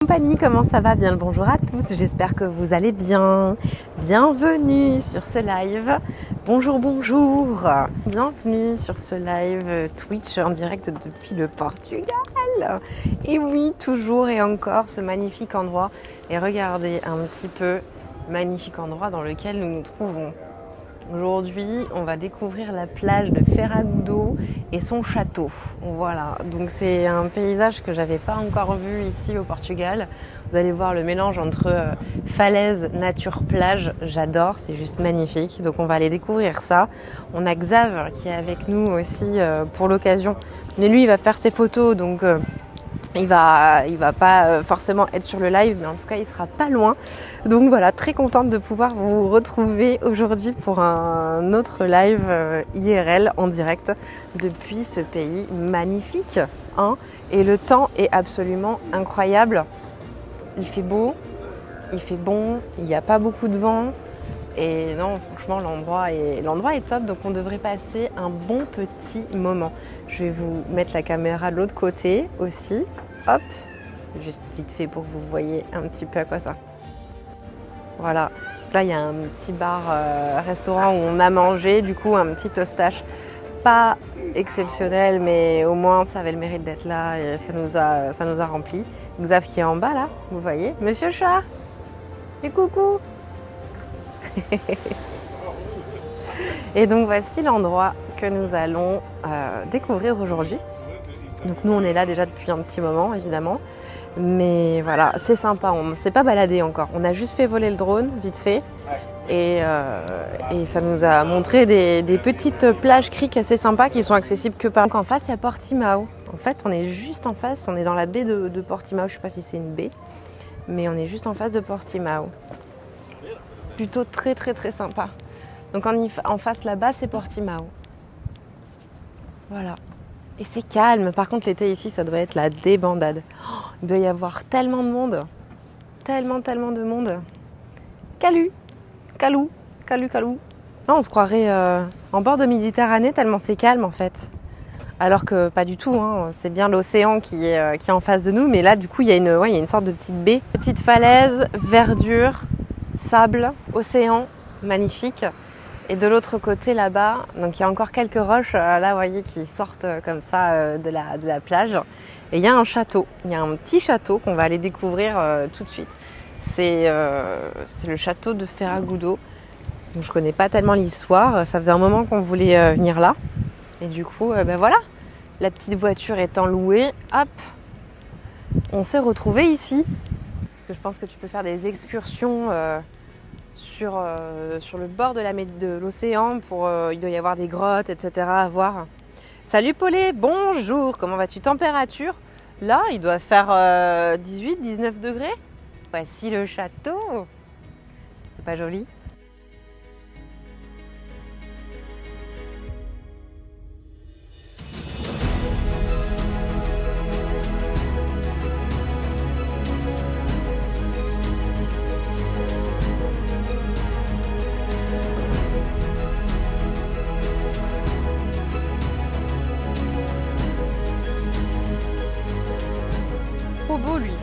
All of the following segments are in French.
Compagnie, comment ça va? Bien le bonjour à tous, j'espère que vous allez bien. Bienvenue sur ce live. Bonjour, bonjour. Bienvenue sur ce live Twitch en direct depuis le Portugal. Et oui, toujours et encore ce magnifique endroit. Et regardez un petit peu, magnifique endroit dans lequel nous nous trouvons. Aujourd'hui, on va découvrir la plage de Ferragudo et son château. Voilà, donc c'est un paysage que j'avais pas encore vu ici au Portugal. Vous allez voir le mélange entre falaise, nature, plage. J'adore, c'est juste magnifique. Donc on va aller découvrir ça. On a Xav qui est avec nous aussi pour l'occasion. Mais lui, il va faire ses photos, donc il va pas forcément être sur le live, mais en tout cas il sera pas loin. Donc voilà, très contente de pouvoir vous retrouver aujourd'hui pour un autre live IRL en direct depuis ce pays magnifique, hein. Et le temps est absolument incroyable. Il fait beau, il fait bon, il n'y a pas beaucoup de vent. Et non, franchement, l'endroit est top, donc on devrait passer un bon petit moment. Je vais vous mettre la caméra de l'autre côté aussi. Hop, juste vite fait pour que vous voyez un petit peu à quoi ça. Voilà, là il y a un petit bar restaurant où on a mangé, du coup un petit tostache pas exceptionnel, mais au moins ça avait le mérite d'être là et ça nous a rempli. Xav qui est en bas là, vous voyez. Monsieur Chat, et coucou. Et donc voici l'endroit que nous allons découvrir aujourd'hui. Donc nous on est là déjà depuis un petit moment évidemment, mais voilà, c'est sympa, on ne s'est pas baladé encore, on a juste fait voler le drone vite fait et ça nous a montré des petites plages criques assez sympas qui sont accessibles que par... Donc en face il y a Portimao, en fait on est juste en face, on est dans la baie de Portimao, je ne sais pas si c'est une baie, mais on est juste en face de Portimao. Plutôt très très très sympa. Donc en face là-bas c'est Portimao. Voilà. Et c'est calme. Par contre l'été ici ça doit être la débandade. Oh, il doit y avoir tellement de monde. Tellement de monde. Calou. Là on se croirait en bord de Méditerranée tellement c'est calme en fait. Alors que pas du tout, hein. C'est bien l'océan qui est en face de nous. Mais là du coup il y a une sorte de petite baie. Petite falaise, verdure, sable, océan, magnifique. Et de l'autre côté là-bas, donc il y a encore quelques roches là, vous voyez, qui sortent comme ça de la plage. Et il y a un château, il y a un petit château qu'on va aller découvrir tout de suite. C'est le château de Ferragudo. Donc je connais pas tellement l'histoire, ça faisait un moment qu'on voulait venir là. Et du coup, ben voilà, la petite voiture étant louée, hop, on s'est retrouvés ici. Parce que je pense que tu peux faire des excursions sur le bord de l'océan, il doit y avoir des grottes, etc. à voir. Salut Paulet, bonjour, comment vas-tu? Température, là, il doit faire 18-19 degrés. Voici le château. C'est pas joli? Trop beau lui.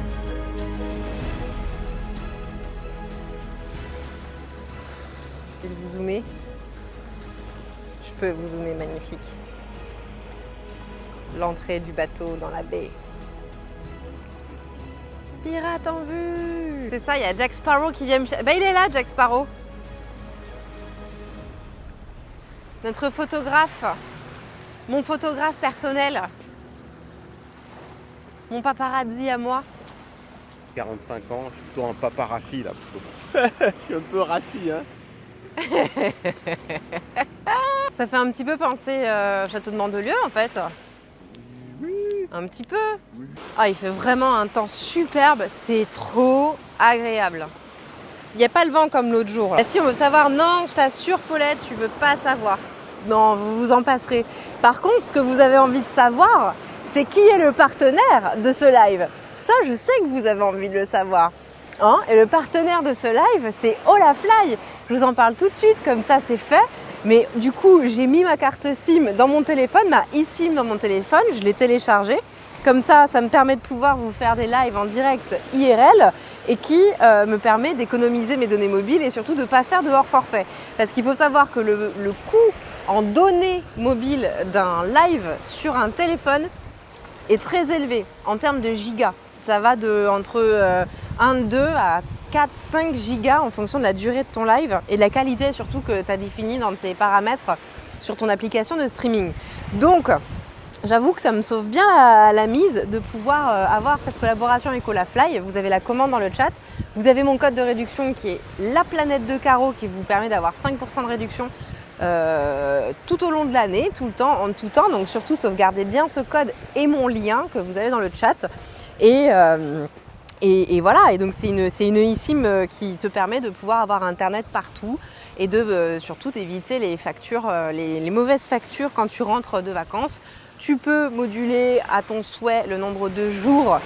J'essaie de vous zoomer. Je peux vous zoomer, magnifique. L'entrée du bateau dans la baie. Pirate en vue. C'est ça, il y a Jack Sparrow qui vient me chercher. Bah il est là, Jack Sparrow. Notre photographe. Mon photographe personnel. Mon paparazzi à moi. 45 ans, je suis plutôt un paparazzi là. Je suis un peu rassis, hein. Ça fait un petit peu penser Château de Mandelieu en fait. Oui. Un petit peu. Oui. Ah, il fait vraiment un temps superbe, c'est trop agréable. Il n'y a pas le vent comme l'autre jour. Là. Si on veut savoir, non, je t'assure Paulette, tu veux pas savoir. Non, vous vous en passerez. Par contre, ce que vous avez envie de savoir, c'est qui est le partenaire de ce live. Ça, je sais que vous avez envie de le savoir. Hein? Et le partenaire de ce live, c'est Olafly. Je vous en parle tout de suite, comme ça c'est fait. Mais du coup, j'ai mis ma carte SIM dans mon téléphone, ma eSIM dans mon téléphone, je l'ai téléchargée. Comme ça me permet de pouvoir vous faire des lives en direct IRL et qui me permet d'économiser mes données mobiles et surtout de ne pas faire de hors forfait. Parce qu'il faut savoir que le coût en données mobiles d'un live sur un téléphone est très élevé en termes de gigas. Ça va entre 1,2 à 4-5 gigas en fonction de la durée de ton live et de la qualité surtout que tu as définie dans tes paramètres sur ton application de streaming. Donc, j'avoue que ça me sauve bien la mise de pouvoir avoir cette collaboration avec Olafly. Vous avez la commande dans le chat. Vous avez mon code de réduction qui est la planète de Caro qui vous permet d'avoir 5% de réduction tout au long de l'année, tout le temps, en tout temps. Donc surtout, sauvegardez bien ce code et mon lien que vous avez dans le chat. Et voilà, et donc c'est une eSIM qui te permet de pouvoir avoir Internet partout et de surtout d'éviter les factures, les mauvaises factures quand tu rentres de vacances. Tu peux moduler à ton souhait le nombre de jours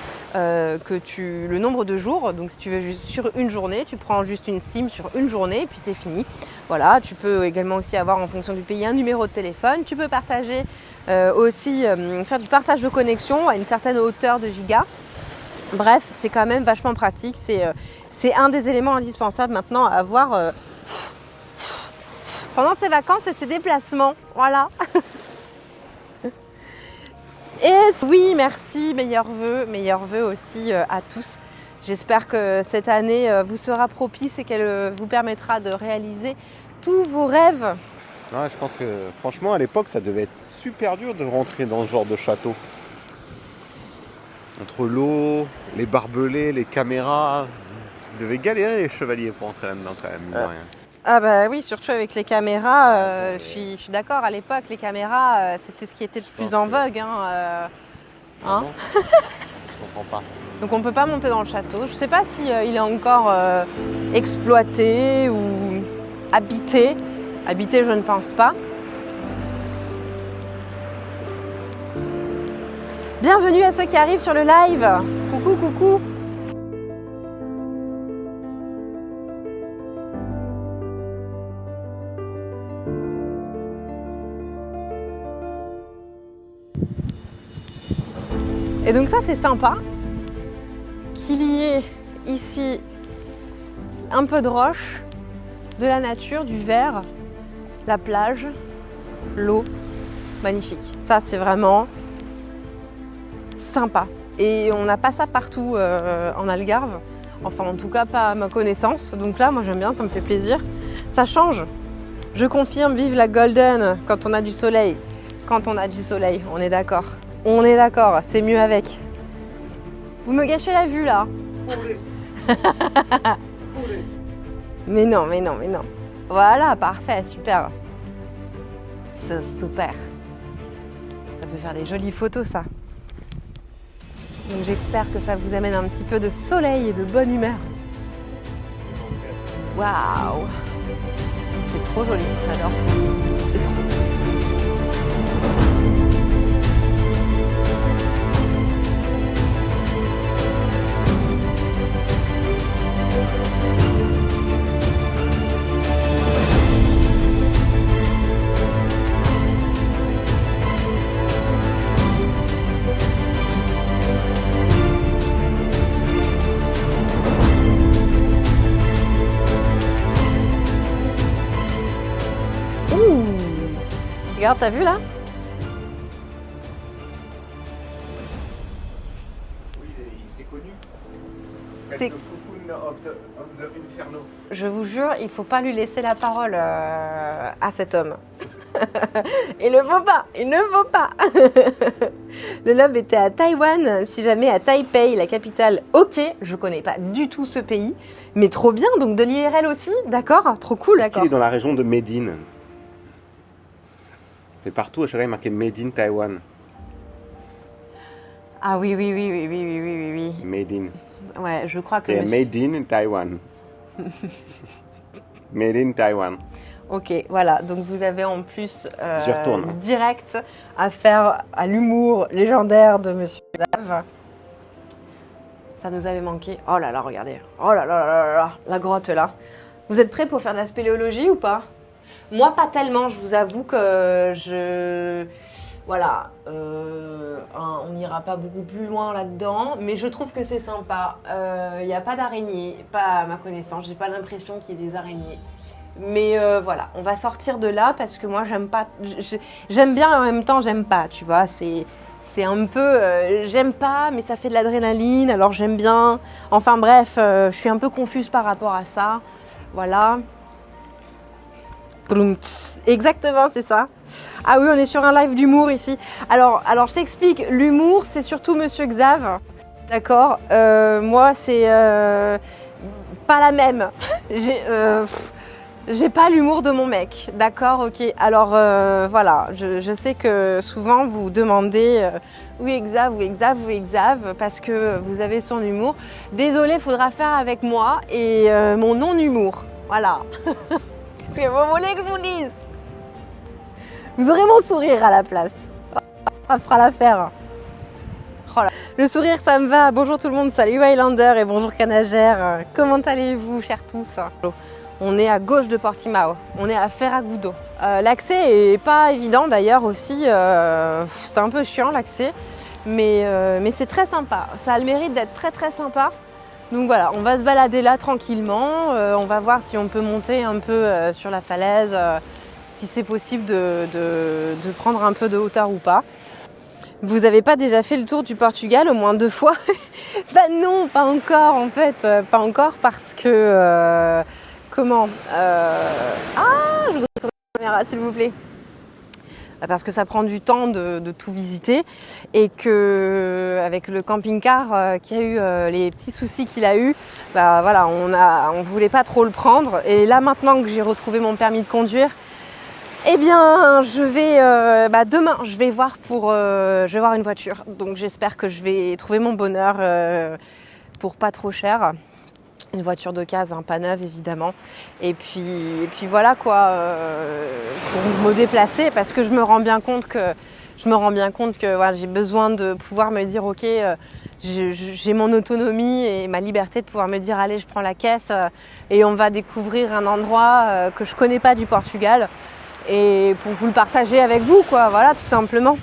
donc si tu veux juste sur une journée, tu prends juste une SIM sur une journée et puis c'est fini. Voilà, tu peux également aussi avoir en fonction du pays un numéro de téléphone. Tu peux partager faire du partage de connexion à une certaine hauteur de gigas. Bref, c'est quand même vachement pratique. C'est un des éléments indispensables maintenant à avoir pendant ses vacances et ses déplacements. Voilà. Et oui, merci, meilleurs vœux aussi à tous. J'espère que cette année vous sera propice et qu'elle vous permettra de réaliser tous vos rêves. Ouais, je pense que franchement à l'époque ça devait être super dur de rentrer dans ce genre de château. Entre l'eau, les barbelés, les caméras, ils devaient galérer les chevaliers pour entrer là-dedans quand même, mine de rien. Ah bah oui, surtout avec les caméras, je suis d'accord, à l'époque les caméras c'était ce qui était le plus en vogue. Bon je comprends pas. Donc on ne peut pas monter dans le château. Je ne sais pas si il est encore exploité ou habité. Habité, je ne pense pas. Bienvenue à ceux qui arrivent sur le live. Coucou, coucou. Et donc ça c'est sympa qu'il y ait ici un peu de roche, de la nature, du vert, la plage, l'eau, magnifique. Ça c'est vraiment sympa. Et on n'a pas ça partout en Algarve, enfin en tout cas pas à ma connaissance. Donc là moi j'aime bien, ça me fait plaisir. Ça change. Je confirme, vive la golden quand on a du soleil. Quand on a du soleil, on est d'accord. On est d'accord, c'est mieux avec. Vous me gâchez la vue là. Mais non. Voilà, parfait, super. C'est super. Ça peut faire des jolies photos ça. Donc j'espère que ça vous amène un petit peu de soleil et de bonne humeur. Waouh! C'est trop joli, j'adore. C'est trop. Regarde, t'as vu là? Oui, c'est connu. C'est... The Fufun of the Inferno. Je vous jure, il faut pas lui laisser la parole à cet homme. Il ne faut pas. Le lobe était à Taïwan, si jamais à Taipei, la capitale. Ok, je connais pas du tout ce pays, mais trop bien, donc de l'IRL aussi, d'accord? Trop cool, d'accord. Il est dans la région de Médine. C'est partout, à chaque fois, il est marqué Made in Taiwan. Ah oui. Made in. Ouais, je crois que... Made in Taiwan. Made in Taiwan. Ok, voilà, donc vous avez en plus J'y retourne. direct à faire à l'humour légendaire de Monsieur Dave. Ça nous avait manqué. Oh là là, regardez. Oh là là là là, la grotte là. Vous êtes prêts pour faire de la spéléologie ou pas? Moi, pas tellement. Je vous avoue que Voilà, on n'ira pas beaucoup plus loin là-dedans, mais je trouve que c'est sympa. Il n'y a pas d'araignées, pas à ma connaissance, j'ai pas l'impression qu'il y ait des araignées. Mais voilà, on va sortir de là parce que moi j'aime pas, j'aime bien et en même temps j'aime pas, tu vois, c'est un peu, j'aime pas mais ça fait de l'adrénaline, alors j'aime bien. Enfin bref, je suis un peu confuse par rapport à ça, voilà. Exactement, c'est ça. Ah oui, on est sur un live d'humour ici. Alors je t'explique, l'humour c'est surtout Monsieur Xav, d'accord. Moi c'est pas la même. J'ai pas l'humour de mon mec, d'accord, ok. Alors voilà, je sais que souvent vous demandez où est Xav, où est Xav, où est Xav, parce que vous avez son humour. Désolé, faudra faire avec moi et mon non-humour, voilà. Qu'est-ce que vous voulez que je vous dise? Vous aurez mon sourire à la place, ça fera l'affaire. Oh là. Le sourire, ça me va. Bonjour tout le monde, salut Highlander et bonjour Canagère. Comment allez-vous, chers tous? On est à gauche de Portimao, on est à Ferragudo. L'accès est pas évident d'ailleurs aussi, c'est un peu chiant l'accès, mais c'est très sympa. Ça a le mérite d'être très très sympa. Donc voilà, on va se balader là tranquillement, on va voir si on peut monter un peu sur la falaise, si c'est possible de prendre un peu de hauteur ou pas. Vous n'avez pas déjà fait le tour du Portugal au moins 2 fois? Bah non, pas encore en fait, pas encore parce que... Comment je voudrais tourner la caméra s'il vous plaît. Parce que ça prend du temps de tout visiter et que avec le camping-car qui a eu les petits soucis qu'il a eu, bah voilà, on voulait pas trop le prendre. Et là maintenant que j'ai retrouvé mon permis de conduire, eh bien je vais demain je vais voir une voiture. Donc j'espère que je vais trouver mon bonheur pour pas trop cher. Une voiture d'occasion, hein, pas neuve évidemment. Et puis voilà quoi, pour me déplacer parce que je me rends bien compte que voilà, j'ai besoin de pouvoir me dire ok, j'ai mon autonomie et ma liberté de pouvoir me dire allez je prends la caisse et on va découvrir un endroit que je connais pas du Portugal et pour vous le partager avec vous quoi, voilà tout simplement.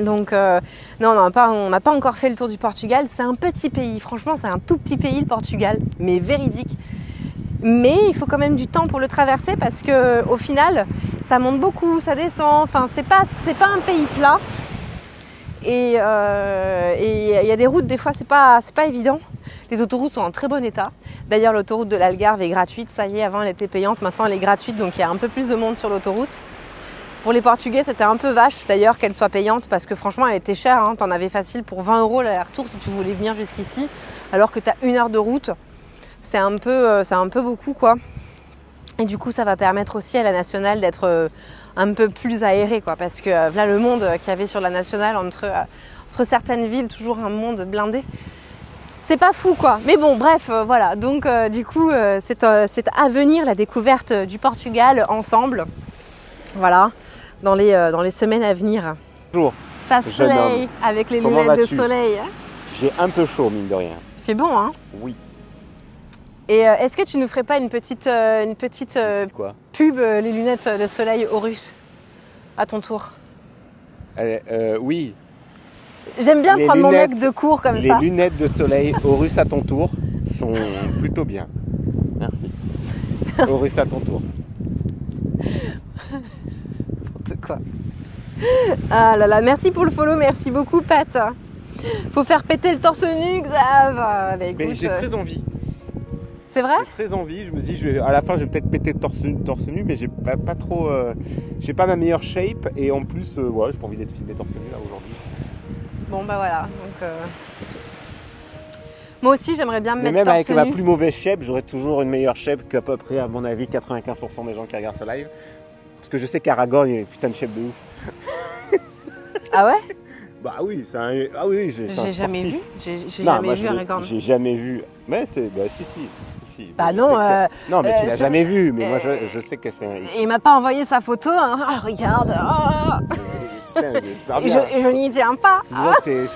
Donc non, on n'a pas encore fait le tour du Portugal. C'est un petit pays, franchement c'est un tout petit pays le Portugal, mais véridique. Mais il faut quand même du temps pour le traverser parce que au final ça monte beaucoup, ça descend. Enfin c'est pas un pays plat. Et il y a des routes des fois c'est pas évident. Les autoroutes sont en très bon état. D'ailleurs l'autoroute de l'Algarve est gratuite. Ça y est, avant elle était payante, maintenant elle est gratuite, donc il y a un peu plus de monde sur l'autoroute. Pour les Portugais, c'était un peu vache d'ailleurs qu'elle soit payante parce que franchement, elle était chère. Hein. T'en avais facile pour 20 € l'aller-retour si tu voulais venir jusqu'ici. Alors que t'as 1 heure de route, c'est un peu beaucoup quoi. Et du coup, ça va permettre aussi à la nationale d'être un peu plus aérée quoi. Parce que là, le monde qu'il y avait sur la nationale entre certaines villes, toujours un monde blindé. C'est pas fou quoi. Mais bon, bref, voilà. Donc du coup, c'est à venir la découverte du Portugal ensemble. Voilà, dans les semaines à venir. Bonjour. Ça soleil avec les lunettes de soleil. J'ai un peu chaud, mine de rien. Il fait bon, hein? Oui. Et est-ce que tu nous ferais pas une petite quoi pub, les lunettes de soleil Horus, à ton tour? Oui. J'aime bien prendre mon mec de cours comme ça. Les lunettes de soleil Horus à ton tour sont plutôt bien. Merci. Horus à ton tour. Quoi. Ah là là, merci pour le follow, merci beaucoup Pat. Faut faire péter le torse nu, Xav. Bah, écoute, mais j'ai très envie. C'est vrai? J'ai très envie, je me dis à la fin je vais peut-être péter le torse nu, mais j'ai pas trop, j'ai pas ma meilleure shape et en plus ouais, j'ai pas envie d'être filmé torse nu là aujourd'hui. Bon bah voilà, donc c'est tout. Moi aussi j'aimerais bien me mettre même torse nu. avec ma plus mauvaise shape, j'aurais toujours une meilleure shape qu'à peu près à mon avis 95% des gens qui regardent ce live. Parce que je sais qu'Aragorn il a une putain de shape de ouf. Ah ouais? Bah oui, c'est un... Ah oui, j'ai jamais vu. J'ai jamais vu Aragorn. J'ai jamais vu. Mais c'est... Bah si. Bah non. Non, mais tu l'as jamais vu. Mais moi, je sais que c'est un... Il m'a pas envoyé sa photo. Hein. Ah, regarde. Oh. Putain, j'espère bien. Je n'y tiens pas. Moi, c'est...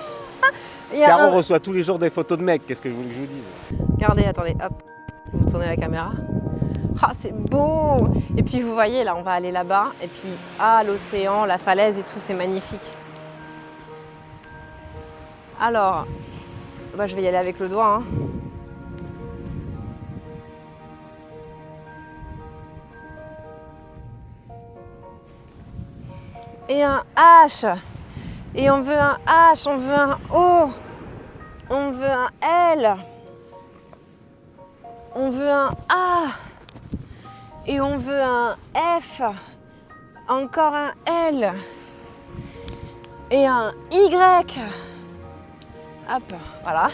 Caro reçoit tous les jours des photos de mecs. Qu'est-ce que je voulais que je vous dise? Regardez, attendez, hop. Je vais vous tourner la caméra. Ah, c'est beau. Et puis vous voyez, là, on va aller là-bas. Et puis, ah, l'océan, la falaise et tout, c'est magnifique. Alors, bah, je vais y aller avec le doigt. Hein. Et un H. Et on veut un H, on veut un O. On veut un L. On veut un A. Et on veut un F. Encore un L. Et un Y. Hop, voilà.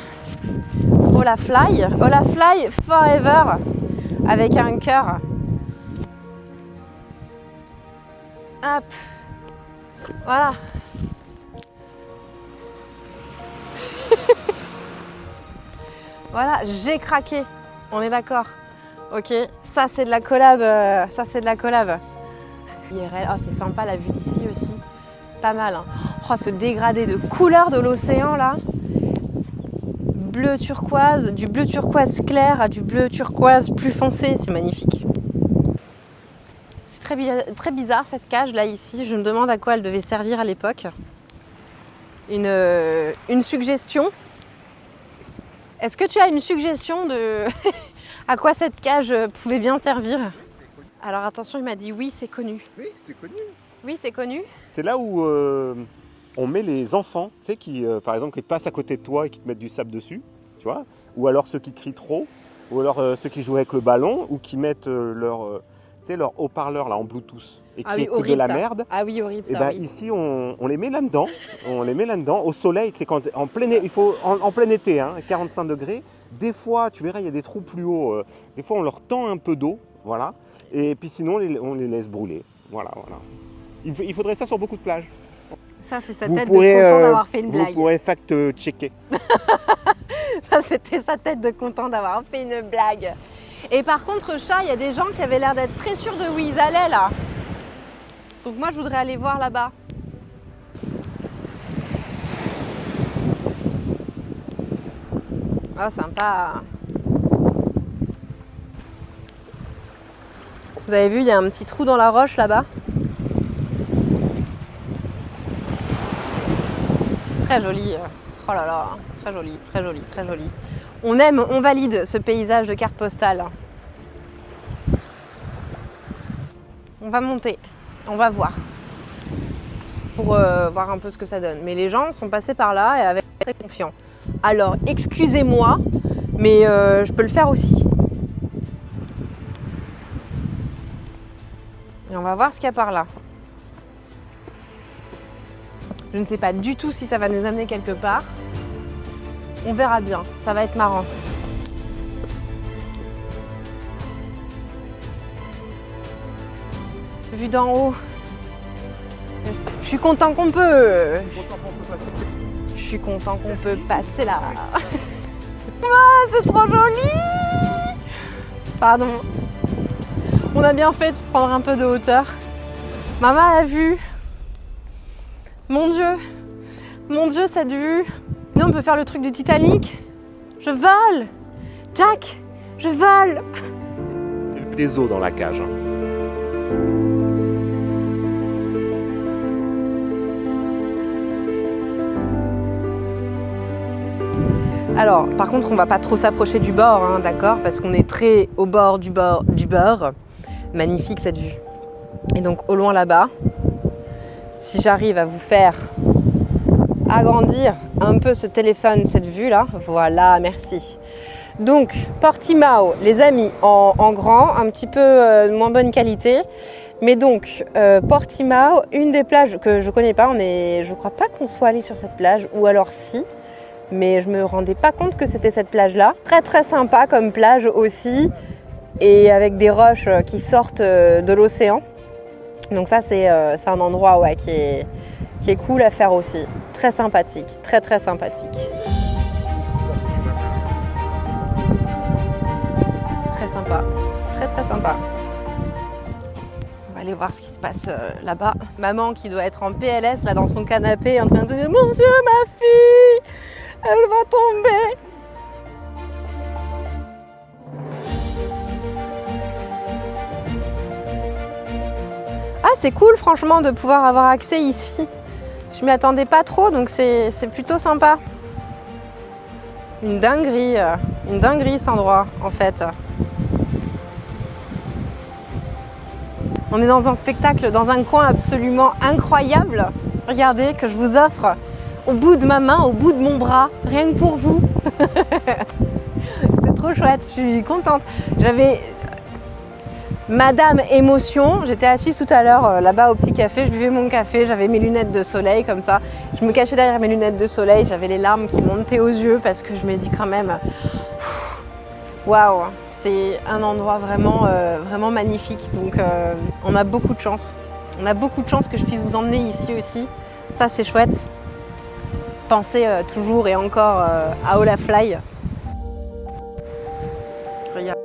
Hola Fly Forever. Avec un cœur. Hop. Voilà. Voilà, j'ai craqué. On est d'accord. Ok, ça c'est de la collab. IRL. Oh, c'est sympa la vue d'ici aussi. Pas mal. Hein. Oh, ce dégradé de couleur de l'océan là. Bleu turquoise, du bleu turquoise clair à du bleu turquoise plus foncé. C'est magnifique. C'est très bizarre cette cage là ici. Je me demande à quoi elle devait servir à l'époque. Une suggestion. Est-ce que tu as une suggestion de à quoi cette cage pouvait bien servir? Alors attention, il m'a dit oui, c'est connu. Oui, c'est connu. Oui, c'est connu. C'est là où on met les enfants, tu sais, qui, par exemple, qui passent à côté de toi et qui te mettent du sable dessus, tu vois. Ou alors ceux qui crient trop, ou alors ceux qui jouent avec le ballon, ou qui mettent leur haut-parleur là en Bluetooth et qui écoutent de la merde. Ah oui, horrible ça. Et ben, oui. ici, on les met là-dedans. Au soleil, c'est quand en plein été, hein, 45 degrés. Des fois, tu verras, il y a des trous plus hauts. Des fois, on leur tend un peu d'eau, voilà. Et puis sinon, on les laisse brûler. Voilà. Il faudrait ça sur beaucoup de plages. Ça, c'est sa tête de content d'avoir fait une blague. Vous pourrez fact-checker. Ça, c'était sa tête de content d'avoir fait une blague. Et par contre, chat, il y a des gens qui avaient l'air d'être très sûrs de où ils allaient là. Donc moi, je voudrais aller voir là-bas. Oh, sympa. Vous avez vu, il y a un petit trou dans la roche là-bas. Très joli. Oh là là, très joli, très joli, très joli. On aime, on valide ce paysage de carte postale. On va monter, on va voir. Pour voir un peu ce que ça donne. Mais les gens sont passés par là et avaient très confiants. Alors, excusez-moi, mais je peux le faire aussi. Et on va voir ce qu'il y a par là. Je ne sais pas du tout si ça va nous amener quelque part. On verra bien, ça va être marrant. Vu d'en haut. Je suis content qu'on peut. Je suis content qu'on peut passer là. Ah, c'est trop joli. Pardon. On a bien fait de prendre un peu de hauteur. Maman a vu. Mon Dieu, cette vue. Nous, on peut faire le truc du Titanic. Je vole. Jack, je vole. Il y a des os dans la cage. Hein. Alors, par contre, on va pas trop s'approcher du bord, hein, d'accord? Parce qu'on est très au bord du bord. Magnifique cette vue. Et donc, au loin là-bas, si j'arrive à vous faire agrandir un peu ce téléphone, cette vue-là, voilà, merci. Donc, Portimao, les amis, en grand, un petit peu moins bonne qualité. Mais donc, Portimao, une des plages que je connais pas, je crois pas qu'on soit allé sur cette plage, ou alors si. Mais je me rendais pas compte que c'était cette plage-là. Très très sympa comme plage aussi, et avec des roches qui sortent de l'océan. Donc ça c'est un endroit ouais, qui est cool à faire aussi. Très sympathique, très très sympathique. Très sympa, très très sympa. On va aller voir ce qui se passe là-bas. Maman qui doit être en PLS là dans son canapé en train de se dire « Mon Dieu, ma fille !» Elle va tomber. c'est cool franchement de pouvoir avoir accès ici. Je m'y attendais pas trop, donc c'est plutôt sympa. Une dinguerie cet endroit en fait. On est dans un spectacle, dans un coin absolument incroyable. Regardez, que je vous offre au bout de ma main, au bout de mon bras, rien que pour vous. C'est trop chouette, je suis contente. J'avais Madame Émotion, j'étais assise tout à l'heure là-bas au petit café, je buvais mon café, j'avais mes lunettes de soleil comme ça. Je me cachais derrière mes lunettes de soleil, j'avais les larmes qui montaient aux yeux parce que je me dis quand même, waouh, c'est un endroit vraiment, vraiment magnifique. Donc on a beaucoup de chance. On a beaucoup de chance que je puisse vous emmener ici aussi. Ça c'est chouette. Pensez toujours et encore à Olafly. Regarde.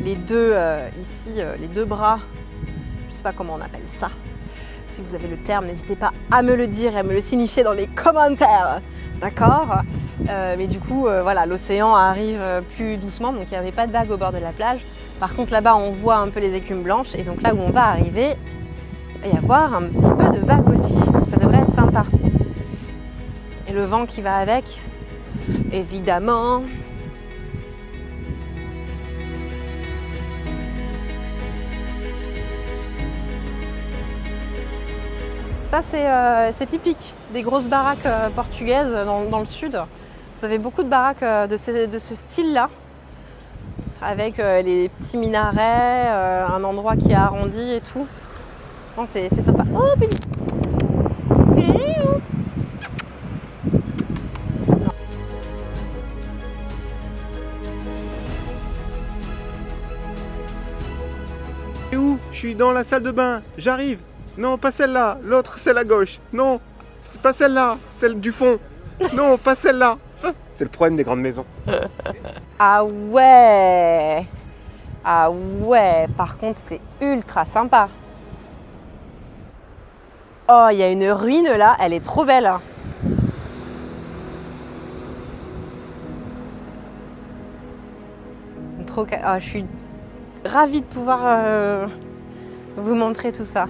Les deux ici, les deux bras, je ne sais pas comment on appelle ça. Si vous avez le terme, n'hésitez pas à me le dire et à me le signifier dans les commentaires. D'accord ? Mais du coup, voilà, l'océan arrive plus doucement, donc il n'y avait pas de vagues au bord de la plage. Par contre, là-bas, on voit un peu les écumes blanches. Et donc là où on va arriver, il va y avoir un petit peu de vagues aussi. Ça devrait être sympa. Et le vent qui va avec, évidemment. Ça, c'est typique des grosses baraques portugaises dans le sud. Vous avez beaucoup de baraques de ce style-là, avec les petits minarets, un endroit qui est arrondi et tout. Non, c'est sympa. Oh, Billy! Et où? Je suis dans la salle de bain, j'arrive. Non, pas celle-là, l'autre, celle à gauche. Non, c'est pas celle-là, celle du fond. Non, pas celle-là. C'est le problème des grandes maisons. Ah ouais! Ah ouais! Par contre, c'est ultra sympa. Oh, il y a une ruine là, elle est trop belle. Trop... Oh, je suis ravie de pouvoir vous montrer tout ça.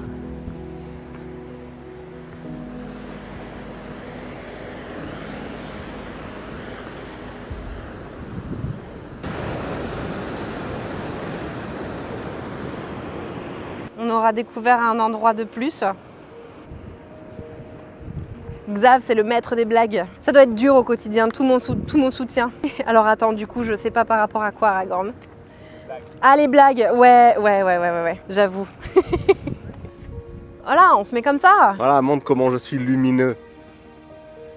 On aura découvert un endroit de plus. Xav, c'est le maître des blagues. Ça doit être dur au quotidien, tout mon soutien. Alors attends, du coup, je sais pas par rapport à quoi, Aragorn. Ah, les blagues, ouais, j'avoue. Voilà, on se met comme ça. Voilà, montre comment je suis lumineux.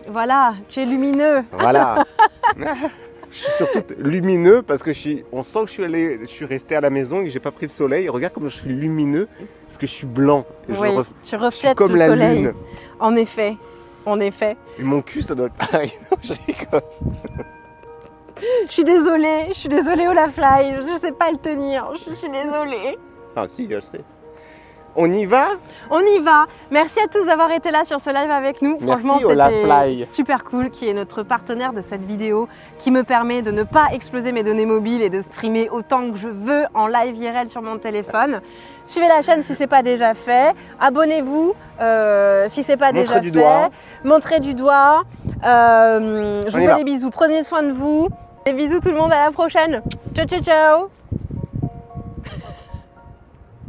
Voilà, tu es lumineux. Voilà. Je suis surtout lumineux parce que on sent que je suis resté à la maison et que j'ai pas pris le soleil. Regarde comme je suis lumineux parce que je suis blanc. Oui, tu reflètes comme le la soleil. lune. En effet. Et mon cul, ça doit être pareil. Je rigole. Je suis désolée Olafly, je sais pas le tenir, je suis désolée. Ah si, je sais. On y va? On y va. Merci à tous d'avoir été là sur ce live avec nous. Merci, franchement, c'était super cool, qui est notre partenaire de cette vidéo, qui me permet de ne pas exploser mes données mobiles et de streamer autant que je veux en live IRL sur mon téléphone. Suivez la chaîne si c'est pas déjà fait. Abonnez-vous si c'est pas déjà fait. Montrez du doigt. Je vous fais des bisous. Prenez soin de vous. Des bisous tout le monde. À la prochaine. Ciao, ciao, ciao.